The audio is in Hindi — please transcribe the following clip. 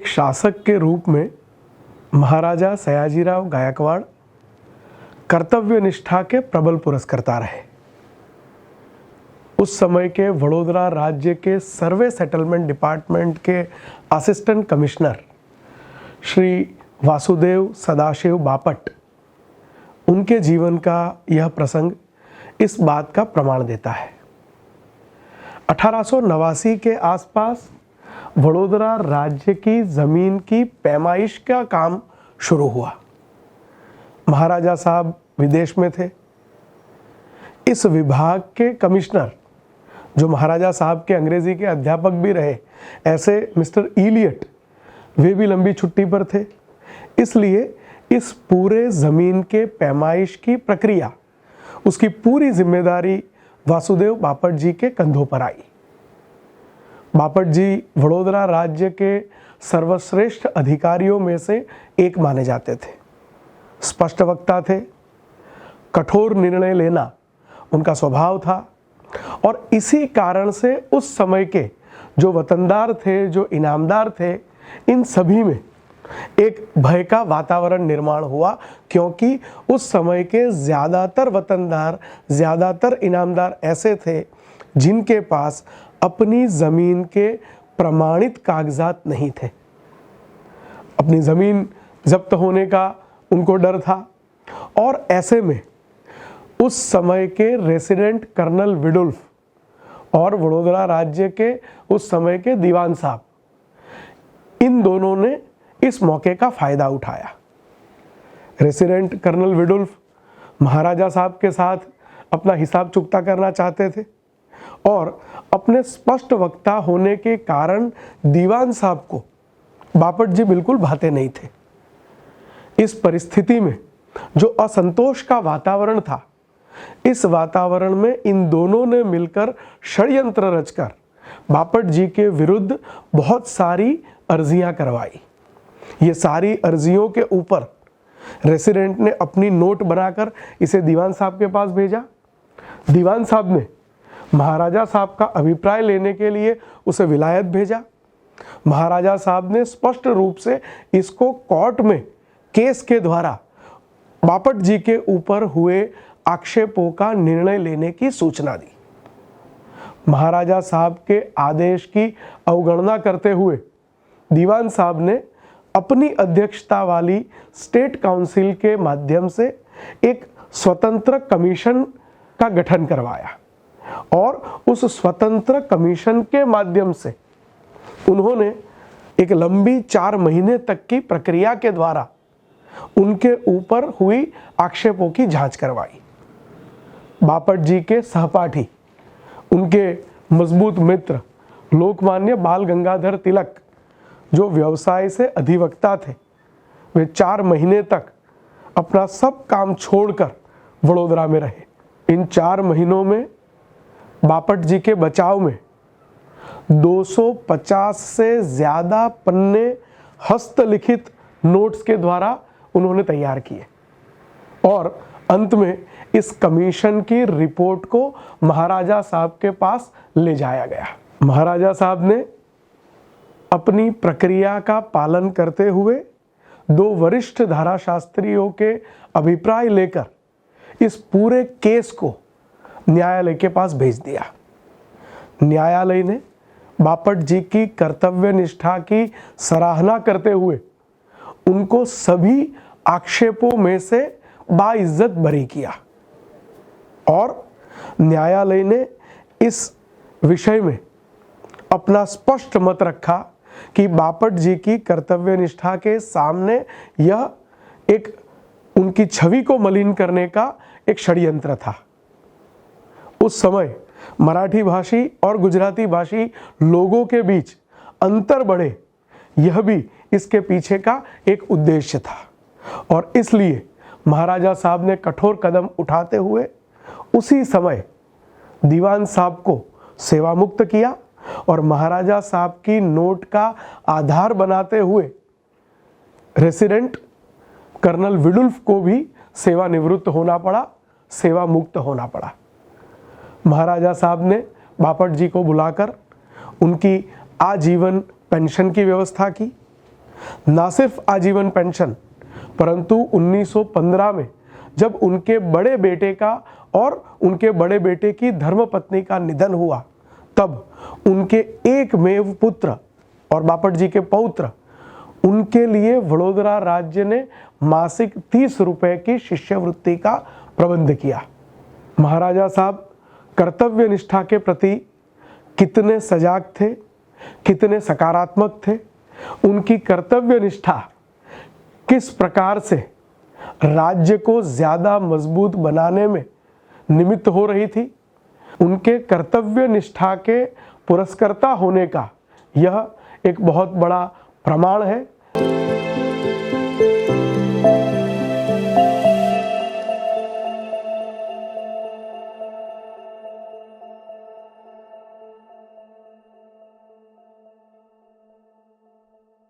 एक शासक के रूप में महाराजा सयाजीराव गायकवाड़ कर्तव्य निष्ठा के प्रबल पुरस्कर्ता रहे। उस समय के वडोदरा राज्य के सर्वे सेटलमेंट डिपार्टमेंट के असिस्टेंट कमिश्नर श्री वासुदेव सदाशिव बापट, उनके जीवन का यह प्रसंग इस बात का प्रमाण देता है। 1889 के आसपास वडोदरा राज्य की जमीन की पैमाइश का काम शुरू हुआ। महाराजा साहब विदेश में थे। इस विभाग के कमिश्नर, जो महाराजा साहब के अंग्रेजी के अध्यापक भी रहे, ऐसे मिस्टर इलियट, वे भी लंबी छुट्टी पर थे। इसलिए इस पूरे जमीन के पैमाइश की प्रक्रिया, उसकी पूरी जिम्मेदारी वासुदेव बापट जी के कंधों पर आई। बापट जी वडोदरा राज्य के सर्वश्रेष्ठ अधिकारियों में से एक माने जाते थे। स्पष्ट वक्ता थे, कठोर निर्णय लेना उनका स्वभाव था और इसी कारण से उस समय के जो वतनदार थे, जो इनामदार थे, इन सभी में एक भय का वातावरण निर्माण हुआ, क्योंकि उस समय के ज़्यादातर वतनदार, ज़्यादातर इनामदार ऐसे थे जिनके पास अपनी ज़मीन के प्रमाणित कागजात नहीं थे। अपनी ज़मीन जब्त होने का उनको डर था और ऐसे में उस समय के रेसिडेंट कर्नल विडुल्फ और वडोदरा राज्य के उस समय के दीवान साहब, इन दोनों ने इस मौके का फ़ायदा उठाया। रेसिडेंट कर्नल विडुल्फ महाराजा साहब के साथ अपना हिसाब चुकता करना चाहते थे और अपने स्पष्ट वक्ता होने के कारण दीवान साहब को बापट जी बिल्कुल भाते नहीं थे। इस परिस्थिति में जो असंतोष का वातावरण था, इस वातावरण में इन दोनों ने मिलकर षड्यंत्र रचकर बापट जी के विरुद्ध बहुत सारी अर्जियां करवाई। ये सारी अर्जियों के ऊपर रेसिडेंट ने अपनी नोट बनाकर इसे दीवान साहब के पास भेजा। दीवान साहब ने महाराजा साहब का अभिप्राय लेने के लिए उसे विलायत भेजा। महाराजा साहब ने स्पष्ट रूप से इसको कोर्ट में केस के द्वारा बापट जी के ऊपर हुए आक्षेपों का निर्णय लेने की सूचना दी। महाराजा साहब के आदेश की अवगणना करते हुए दीवान साहब ने अपनी अध्यक्षता वाली स्टेट काउंसिल के माध्यम से एक स्वतंत्र कमीशन का गठन करवाया और उस स्वतंत्र कमीशन के माध्यम से उन्होंने एक लंबी 4 महीने तक की प्रक्रिया के द्वारा उनके ऊपर हुई आक्षेपों की जांच करवाई। बापट जी के सहपाठी, उनके मजबूत मित्र लोकमान्य बाल गंगाधर तिलक, जो व्यवसाय से अधिवक्ता थे, वे 4 महीने तक अपना सब काम छोड़कर वडोदरा में रहे। इन 4 महीनों में बापट जी के बचाव में 250 से ज़्यादा पन्ने हस्तलिखित नोट्स के द्वारा उन्होंने तैयार किए और अंत में इस कमीशन की रिपोर्ट को महाराजा साहब के पास ले जाया गया। महाराजा साहब ने अपनी प्रक्रिया का पालन करते हुए 2 वरिष्ठ धाराशास्त्रियों के अभिप्राय लेकर इस पूरे केस को न्यायालय के पास भेज दिया। न्यायालय ने बापट जी की कर्तव्य निष्ठा की सराहना करते हुए उनको सभी आक्षेपों में से बाइज्जत बरी किया और न्यायालय ने इस विषय में अपना स्पष्ट मत रखा कि बापट जी की कर्तव्य निष्ठा के सामने यह एक उनकी छवि को मलिन करने का एक षड्यंत्र था। उस समय मराठी भाषी और गुजराती भाषी लोगों के बीच अंतर बढ़े, यह भी इसके पीछे का एक उद्देश्य था और इसलिए महाराजा साहब ने कठोर कदम उठाते हुए उसी समय दीवान साहब को सेवा मुक्त किया और महाराजा साहब की नोट का आधार बनाते हुए रेसिडेंट कर्नल विडुल्फ को भी सेवानिवृत्त होना पड़ा, सेवा मुक्त होना पड़ा। महाराजा साहब ने बापट जी को बुलाकर उनकी आजीवन पेंशन की व्यवस्था की ना सिर्फ आजीवन पेंशन, परंतु 1915 में जब उनके बड़े बेटे का और उनके बड़े बेटे की धर्मपत्नी का निधन हुआ, तब उनके एकमेव पुत्र और बापट जी के पौत्र, उनके लिए वडोदरा राज्य ने मासिक 30 रुपए की शिष्यवृत्ति का प्रबंध किया। महाराजा साहब कर्तव्य निष्ठा के प्रति कितने सजाग थे, कितने सकारात्मक थे, उनकी कर्तव्य निष्ठा किस प्रकार से राज्य को ज्यादा मजबूत बनाने में निमित्त हो रही थी, उनके कर्तव्य निष्ठा के पुरस्कर्ता होने का यह एक बहुत बड़ा प्रमाण है